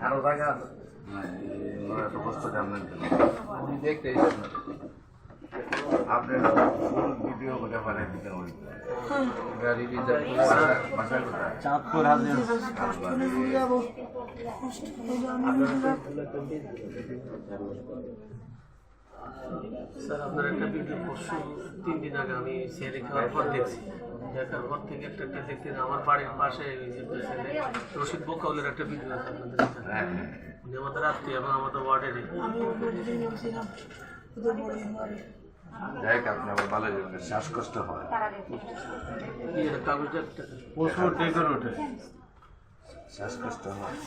আরো জায়গা এত কষ্ট জানেন দেখতে আপনি ভিডিও করে পারেন চাঁদপুর হাজির স্যার আপনার একটা ভিডিও পরশু 3 দিন আগে আমি ছেলে খাওয়ার পর দেখছি, দেখার পর থেকে একটা দেখতে আমার বাড়ির পাশে ছেলে রশিদ বোকাউলের একটা ভিডিও আছে আপনাদের উনি আমাদের আত্মীয় এবং আমাদের ওয়ার্ডেরই। যাই আপনি আবার ভালো শ্বাসকষ্ট হয় কাগজটা প্রচুর ডেকের ওঠে শ্বাসকষ্ট হয়।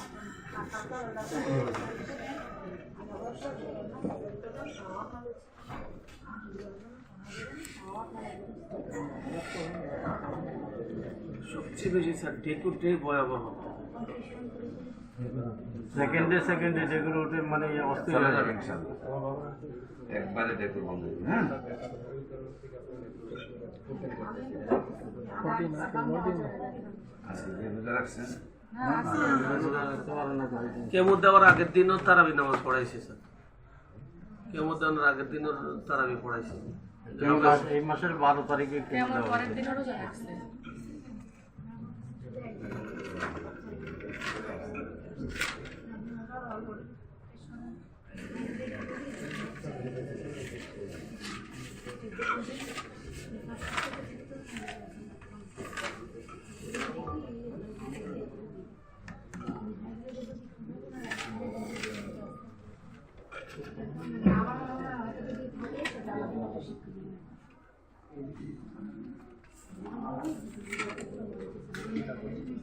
সবচেয়ে বেশি স্যার ডেকুটাই ভয়াবহ। সেকেন্ডে ডেকুর ওঠে মানে অস্থির হয়ে যাবে একবারে ডেকুর বন্ধ। কেমন দেওয়ার আগের দিনও তারাবি নামাজ পড়াইছি স্যার, কেমন দেওয়ার আগের দিনও তারাবি পড়াইছি। এই মাসের 12 তারিখে Thank you.